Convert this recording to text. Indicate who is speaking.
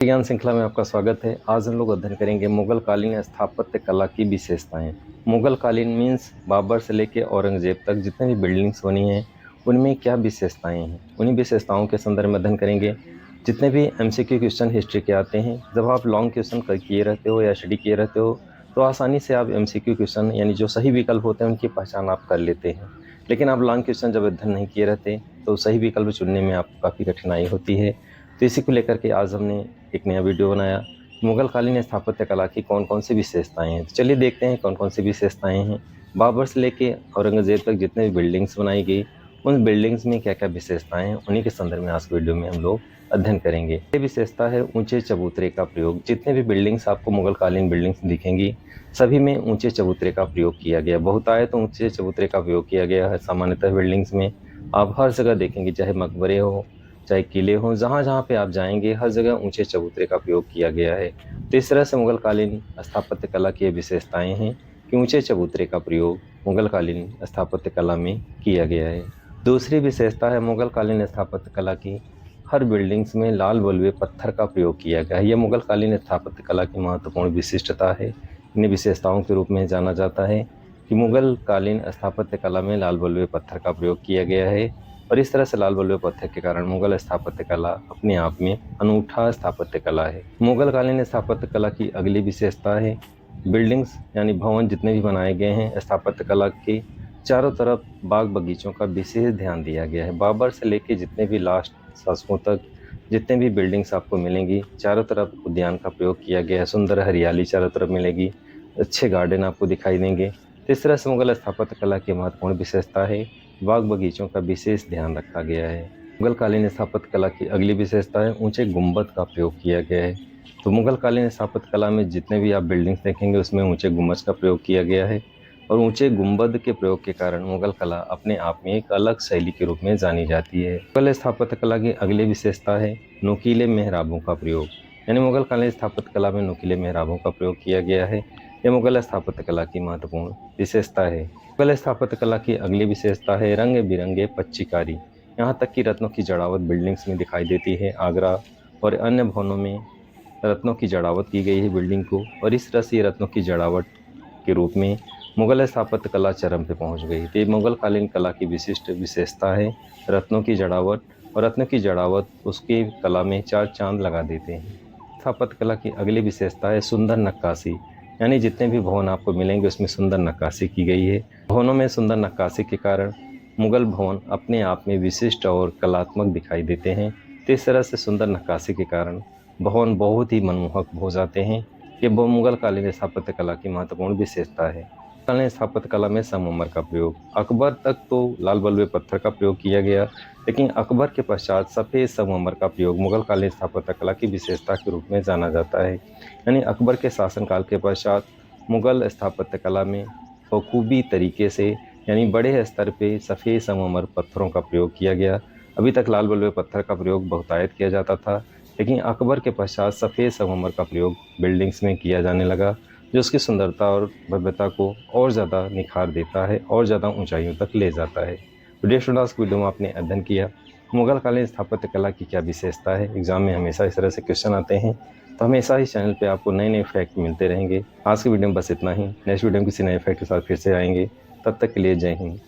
Speaker 1: ज्ञान श्रृंखला में आपका स्वागत है। आज हम लोग अध्ययन करेंगे मुगल कालीन स्थापत्य कला की विशेषताएं। मुगल कालीन मीन्स बाबर से लेके औरंगजेब तक जितने भी बिल्डिंग्स बनी हैं उनमें क्या विशेषताएं हैं, उन्हीं विशेषताओं के संदर्भ में अध्ययन करेंगे। जितने भी एमसीक्यू क्वेश्चन हिस्ट्री के आते हैं, जब आप लॉन्ग क्वेश्चन किए रहते हो या स्टडी किए रहते हो तो आसानी से आप एमसीक्यू क्वेश्चन यानी जो सही विकल्प होते हैं उनकी पहचान आप कर लेते हैं। लेकिन आप लॉन्ग क्वेश्चन जब अध्ययन नहीं किए रहते तो सही विकल्प चुनने में आपको काफ़ी कठिनाई होती है। तो इसी को लेकर के आज हमने एक नया वीडियो बनाया। मुगल कालीन स्थापत्य कला की कौन कौन सी विशेषताएं हैं, तो चलिए देखते हैं कौन कौन सी विशेषताएं हैं। बाबर से लेके औरंगजेब तक जितने भी बिल्डिंग्स बनाई गई उन बिल्डिंग्स में क्या क्या विशेषताएं हैं, उन्हीं के संदर्भ में आज वीडियो में हम लोग अध्ययन करेंगे। ये विशेषता है ऊंचे चबूतरे का प्रयोग। जितने भी बिल्डिंग्स आपको मुगल कालीन बिल्डिंग्स दिखेंगी सभी में ऊंचे चबूतरे का प्रयोग किया गया। बहुतायत तो ऊंचे चबूतरे का प्रयोग किया गया है। सामान्यतः बिल्डिंग्स में आप हर जगह देखेंगे, चाहे मकबरे हो चाहे किले हों, जहाँ जहाँ पे आप जाएंगे हर जगह ऊंचे चबूतरे का प्रयोग किया गया है। तो इस तरह से मुगल कालीन स्थापत्य कला की विशेषताएं हैं कि ऊंचे चबूतरे का प्रयोग मुगल कालीन स्थापत्य कला में किया गया है। दूसरी विशेषता है मुगल कालीन स्थापत्य कला की हर बिल्डिंग्स में लाल बलुए पत्थर का प्रयोग किया गया है। यह मुगल कालीन स्थापत्य कला की महत्वपूर्ण विशिष्टता है। इन्हें विशेषताओं के रूप में जाना जाता है कि मुगल कालीन स्थापत्य कला में लाल बलुए पत्थर का प्रयोग किया गया है और इस तरह से लाल बलुए पत्थर के कारण मुगल स्थापत्य कला अपने आप में अनूठा स्थापत्य कला है। मुगल कालीन स्थापत्य कला की अगली विशेषता है बिल्डिंग्स यानी भवन जितने भी बनाए गए हैं स्थापत्य कला के चारों तरफ बाग बगीचों का विशेष ध्यान दिया गया है। बाबर से लेके जितने भी लास्ट शासकों तक जितने भी बिल्डिंग्स आपको मिलेंगी चारों तरफ उद्यान का प्रयोग किया गया है। सुंदर हरियाली चारों तरफ मिलेगी, अच्छे गार्डन आपको दिखाई देंगे। इस तरह से मुगल स्थापत्य कला की महत्वपूर्ण विशेषता है बाग बगीचों का विशेष ध्यान रखा गया है। मुगल कालीन स्थापत्य कला की अगली विशेषता है ऊंचे गुंबद का प्रयोग किया गया है। तो मुगल कालीन स्थापत्य कला में जितने भी आप बिल्डिंग्स देखेंगे उसमें ऊंचे गुंबद का प्रयोग किया गया है और ऊंचे गुंबद के प्रयोग के कारण मुगल कला अपने आप में एक अलग शैली के रूप में जानी जाती है। मुगल स्थापत्य कला की अगली विशेषता है नुकीले मेहराबों का प्रयोग। यानी मुगल कालीन स्थापत्य कला में नुकीले मेहराबों का प्रयोग किया गया है। यह मुगल स्थापत्य कला की महत्वपूर्ण विशेषता है। मुगल स्थापत्य कला की अगली विशेषता है रंग बिरंगे पच्चीकारी। यहाँ तक कि रत्नों की जड़ावत बिल्डिंग्स में दिखाई देती है। आगरा और अन्य भवनों में रत्नों की जड़ावत की गई है बिल्डिंग को और इस तरह से रत्नों की जड़ावट के रूप में मुगल स्थापत्य कला चरम पे पहुँच गई। तो ये मुगल कालीन कला की विशिष्ट विशेषता है रत्नों की जड़ावट, और रत्नों की जड़ावत उसकी कला में चार चांद लगा देते हैं। स्थापत्य कला की अगली विशेषता है सुंदर नक्काशी। यानी जितने भी भवन आपको मिलेंगे उसमें सुंदर नक्काशी की गई है। भवनों में सुंदर नक्काशी के कारण मुगल भवन अपने आप में विशिष्ट और कलात्मक दिखाई देते हैं। तो इस तरह से सुंदर नक्काशी के कारण भवन बहुत ही मनमोहक हो जाते हैं। ये मुगल कालीन स्थापत्य कला की महत्वपूर्ण विशेषता है। कालीन स्थापत्य कला में संगमरमर का प्रयोग। अकबर तक तो लाल बलुए पत्थर का प्रयोग किया गया, लेकिन अकबर के पश्चात सफ़ेद संगमरमर का प्रयोग मुगल कालीन स्थापत्य कला की विशेषता के रूप में जाना जाता है। यानी अकबर के शासनकाल के पश्चात मुगल स्थापत्य कला में बखूबी तरीके से यानी बड़े स्तर पे सफ़ेद संगमरमर पत्थरों का प्रयोग किया गया। अभी तक लाल बलुए पत्थर का प्रयोग बहुतायत किया जाता था, लेकिन अकबर के पश्चात सफ़ेद संगमरमर का प्रयोग बिल्डिंग्स में किया जाने लगा, जो उसकी सुंदरता और भव्यता को और ज़्यादा निखार देता है और ज़्यादा ऊंचाइयों तक ले जाता है। डियर स्टूडेंट्स, वीडियो में आपने अध्ययन किया मुगल कालीन स्थापत्य कला की क्या विशेषता है। एग्जाम में हमेशा इस तरह से क्वेश्चन आते हैं, तो हमेशा इस चैनल पे आपको नए नए फैक्ट मिलते रहेंगे। आज की वीडियो में बस इतना ही। नेक्स्ट वीडियो में किसी नए फैक्ट के साथ फिर से आएंगे। तब तक के लिए जय हिंद।